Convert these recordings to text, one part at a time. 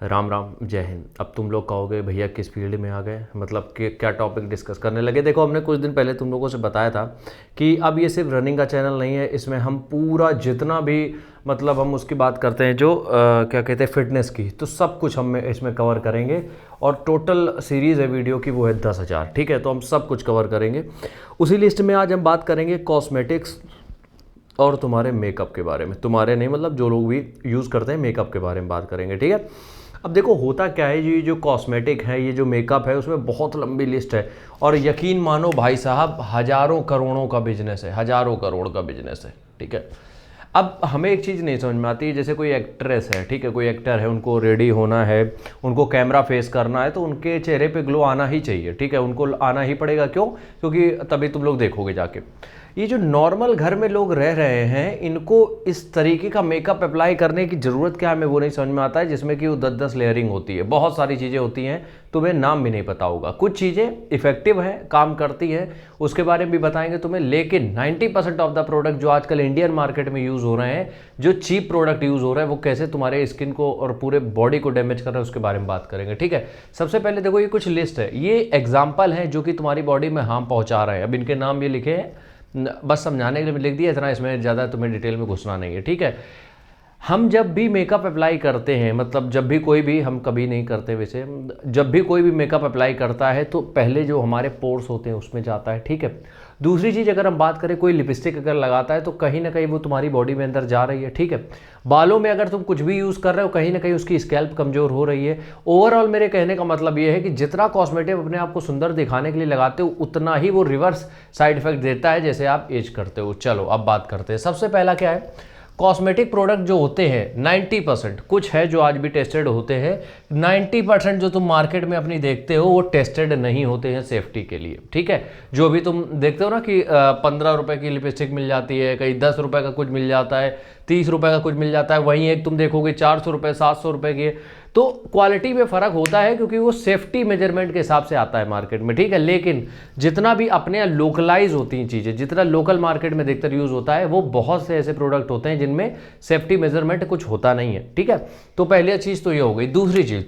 राम राम, जय हिंद। अब तुम लोग कहोगे भैया किस फील्ड में आ गए, मतलब कि क्या टॉपिक डिस्कस करने लगे। देखो, हमने कुछ दिन पहले तुम लोगों से बताया था कि अब ये सिर्फ रनिंग का चैनल नहीं है, इसमें हम पूरा जितना भी मतलब हम उसकी बात करते हैं जो क्या कहते हैं फिटनेस की, तो सब कुछ हम इसमें कवर करेंगे। और टोटल सीरीज़ है वीडियो की, वो है 10,000। ठीक है, तो हम सब कुछ कवर करेंगे। उसी लिस्ट में आज हम बात करेंगे कॉस्मेटिक्स और तुम्हारे मेकअप के बारे में। तुम्हारे नहीं, मतलब जो लोग भी यूज़ करते हैं मेकअप के बारे में बात करेंगे। ठीक है, अब देखो होता क्या है, ये जो कॉस्मेटिक है, ये जो मेकअप है, उसमें बहुत लंबी लिस्ट है। और यकीन मानो भाई साहब, हज़ारों करोड़ों का बिजनेस है, हज़ारों करोड़ का बिजनेस है। ठीक है, अब हमें एक चीज़ नहीं समझ में आती, जैसे कोई एक्ट्रेस है, ठीक है, कोई एक्टर है, उनको रेडी होना है, उनको कैमरा फेस करना है, तो उनके चेहरे पे ग्लो आना ही चाहिए। ठीक है, उनको आना ही पड़ेगा। क्यों? क्योंकि तभी तुम लोग देखोगे जाके। ये जो नॉर्मल घर में लोग रह रहे हैं, इनको इस तरीके का मेकअप अप्लाई करने की ज़रूरत क्या है, हमें वो नहीं समझ में आता है। जिसमें कि वो 10-10 लेयरिंग होती है, बहुत सारी चीज़ें होती हैं, तुम्हें नाम भी नहीं पता होगा। कुछ चीज़ें इफेक्टिव हैं, काम करती हैं, उसके बारे में भी बताएंगे तुम्हें। लेकिन 90% ऑफ द प्रोडक्ट जो आजकल इंडियन मार्केट में यूज़ हो रहे हैं, जो चीप प्रोडक्ट यूज़ हो रहा है, वो कैसे तुम्हारे स्किन को और पूरे बॉडी को डैमेज कर रहा है, उसके बारे में बात करेंगे। ठीक है, सबसे पहले देखो, ये कुछ लिस्ट है, ये एग्जाम्पल है जो कि तुम्हारी बॉडी में हार्म पहुँचा रहे हैं। अब इनके नाम ये लिखे हैं, बस समझाने के लिए लिख दिया, इतना इसमें ज़्यादा तुम्हें डिटेल में घुसना नहीं है। ठीक है, हम जब भी मेकअप अप्लाई करते हैं, मतलब जब भी कोई भी, हम कभी नहीं करते वैसे, जब भी कोई भी मेकअप अप्लाई करता है तो पहले जो हमारे पोर्स होते हैं उसमें जाता है। ठीक है, दूसरी चीज़, अगर हम बात करें, कोई लिपस्टिक अगर लगाता है तो कहीं ना कहीं वो तुम्हारी बॉडी में अंदर जा रही है। ठीक है, बालों में अगर तुम कुछ भी यूज़ कर रहे हो, कहीं ना कहीं उसकी स्कैल्प कमज़ोर हो रही है। ओवरऑल मेरे कहने का मतलब ये है कि जितना कॉस्मेटिक अपने आप को सुंदर दिखाने के लिए लगाते हो, उतना ही वो रिवर्स साइड इफेक्ट देता है जैसे आप एज करते हो। चलो अब बात करते हैं। सबसे पहला क्या है, कॉस्मेटिक प्रोडक्ट जो होते हैं 90%, कुछ है जो आज भी टेस्टेड होते हैं, 90% जो तुम मार्केट में अपनी देखते हो वो टेस्टेड नहीं होते हैं सेफ्टी के लिए। ठीक है, जो भी तुम देखते हो ना कि 15 रुपए की लिपस्टिक मिल जाती है, कहीं 10 रुपए का कुछ मिल जाता है, 30 रुपए का कुछ मिल जाता है, वहीं एक तुम देखोगे 400 रुपए 700 रुपए की। तो क्वालिटी में फ़र्क होता है, क्योंकि वो सेफ्टी मेजरमेंट के हिसाब से आता है मार्केट में। ठीक है, लेकिन जितना भी अपने यहाँ लोकलाइज होती हैं चीज़ें, जितना लोकल मार्केट में अधिकतर यूज़ होता है, वो बहुत से ऐसे प्रोडक्ट होते हैं जिनमें सेफ्टी मेजरमेंट कुछ होता नहीं है। ठीक है, तो पहली चीज़ तो ये हो गई। दूसरी चीज़,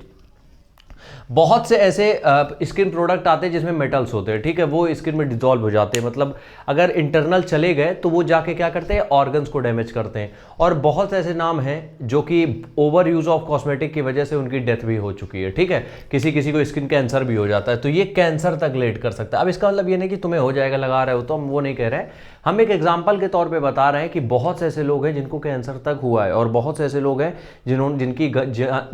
बहुत से ऐसे स्किन प्रोडक्ट आते हैं जिसमें मेटल्स होते हैं। ठीक है, वो स्किन में डिजॉल्व हो जाते हैं, मतलब अगर इंटरनल चले गए तो वो जाके क्या करते हैं, ऑर्गन्स को डैमेज करते हैं। और बहुत ऐसे नाम हैं जो कि ओवर यूज ऑफ कॉस्मेटिक की वजह से उनकी डेथ भी हो चुकी है। ठीक है, किसी किसी को स्किन कैंसर भी हो जाता है, तो ये कैंसर तक लीड कर सकता है। अब इसका मतलब ये नहीं कि तुम्हें हो जाएगा लगा रहे हो, तो हम वो नहीं कह रहे हैं, हम एक एग्जाम्पल के तौर पे बता रहे हैं कि बहुत से ऐसे लोग हैं जिनको कैंसर तक हुआ है, और बहुत से ऐसे लोग हैं जिनकी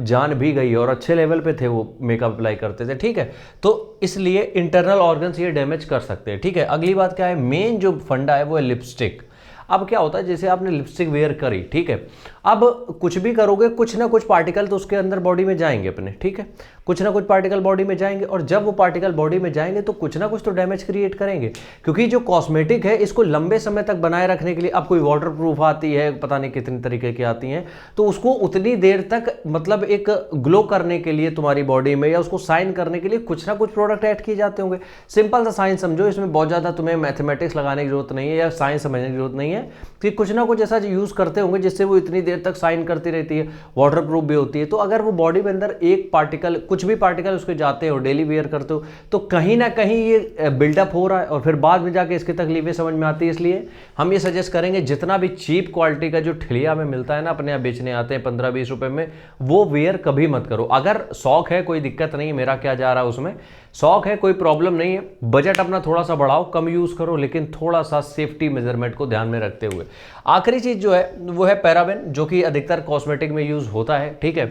जान भी गई और अच्छे लेवल पे थे, वो मेकअप अप्लाई करते थे। ठीक है, तो इसलिए इंटरनल ऑर्गन्स ये डैमेज कर सकते हैं। ठीक है, अगली बात क्या है, मेन जो फंडा है वो है लिपस्टिक। अब क्या होता है, जैसे आपने लिपस्टिक वेयर करी, ठीक है, अब कुछ भी करोगे, कुछ ना कुछ पार्टिकल तो उसके अंदर बॉडी में जाएंगे अपने। ठीक है, कुछ ना कुछ पार्टिकल बॉडी में जाएंगे, और जब वो पार्टिकल बॉडी में जाएंगे तो कुछ ना कुछ तो डैमेज क्रिएट करेंगे। क्योंकि जो कॉस्मेटिक है, इसको लंबे समय तक बनाए रखने के लिए, अब कोई वाटर प्रूफ आती है, पता नहीं कितने तरीके की आती हैं, तो उसको उतनी देर तक, मतलब एक ग्लो करने के लिए तुम्हारी बॉडी में, या उसको साइन करने के लिए कुछ ना कुछ प्रोडक्ट ऐड किए जाते होंगे। सिंपल सा साइंस समझो, इसमें बहुत ज़्यादा तुम्हें मैथमेटिक्स लगाने की जरूरत नहीं है, या साइंस समझने की जरूरत नहीं है, कि कुछ ना कुछ ऐसा यूज़ करते होंगे जिससे वो इतनी देर तक साइन करती रहती है, वाटर प्रूफ भी होती है। तो अगर वो बॉडी में अंदर एक पार्टिकल, कुछ भी पार्टिकल उसके जाते हो, डेली वेयर करते हो, तो कहीं ना कहीं ये बिल्डअप हो रहा है, और फिर बाद में जाके इसकी तकलीफें समझ में आती है। इसलिए हम ये सजेस्ट करेंगे, जितना भी चीप क्वालिटी का जो ठिलिया में मिलता है ना, अपने यहाँ बेचने आते हैं 15-20 रुपए में, वो वेयर कभी मत करो। अगर शौक है, कोई दिक्कत नहीं है, मेरा क्या जा रहा है उसमें, शौक है, कोई प्रॉब्लम नहीं है, बजट अपना थोड़ा सा बढ़ाओ, कम यूज़ करो, लेकिन थोड़ा सा सेफ्टी मेजरमेंट को ध्यान में रखते हुए। आखिरी चीज़ जो है वो है पैराबेन, जो कि अधिकतर कॉस्मेटिक में यूज़ होता है। ठीक है,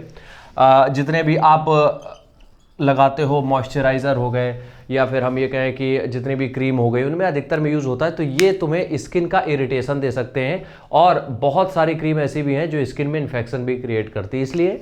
जितने भी आप लगाते हो, मॉइस्चराइज़र हो गए, या फिर हम ये कहें कि जितनी भी क्रीम हो गई, उनमें अधिकतर में यूज़ होता है। तो ये तुम्हें स्किन का इरिटेशन दे सकते हैं, और बहुत सारी क्रीम ऐसी भी हैं जो स्किन में इन्फेक्शन भी क्रिएट करती है। इसलिए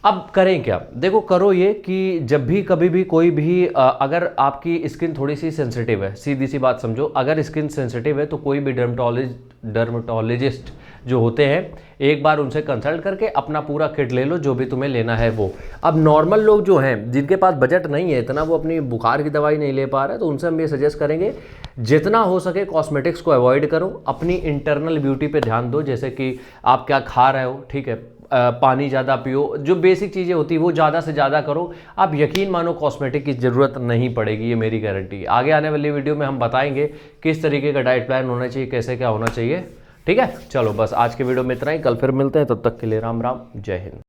अब करें क्या, देखो करो ये कि जब भी कभी भी कोई भी अगर आपकी स्किन थोड़ी सी सेंसिटिव है, सीधी सी बात समझो, अगर स्किन सेंसिटिव है तो कोई भी डर्मेटोलॉजिस्ट जो होते हैं, एक बार उनसे कंसल्ट करके अपना पूरा किट ले लो, जो भी तुम्हें लेना है वो। अब नॉर्मल लोग जो हैं, जिनके पास बजट नहीं है इतना, वो अपनी बुखार की दवाई नहीं ले पा रहे, तो उनसे हम ये सजेस्ट करेंगे, जितना हो सके कॉस्मेटिक्स को अवॉइड करो, अपनी इंटरनल ब्यूटी पे ध्यान दो, जैसे कि आप क्या खा रहे हो। ठीक है, पानी ज़्यादा पियो, जो बेसिक चीज़ें होती है वो ज़्यादा से ज़्यादा करो। आप यकीन मानो कॉस्मेटिक की ज़रूरत नहीं पड़ेगी, ये मेरी गारंटी है। आगे आने वाली वीडियो में हम बताएंगे किस तरीके का डाइट प्लान होना चाहिए, कैसे क्या होना चाहिए। ठीक है, चलो बस आज के वीडियो में इतना ही, कल फिर मिलते हैं, तब तक के लिए राम राम, जय हिंद।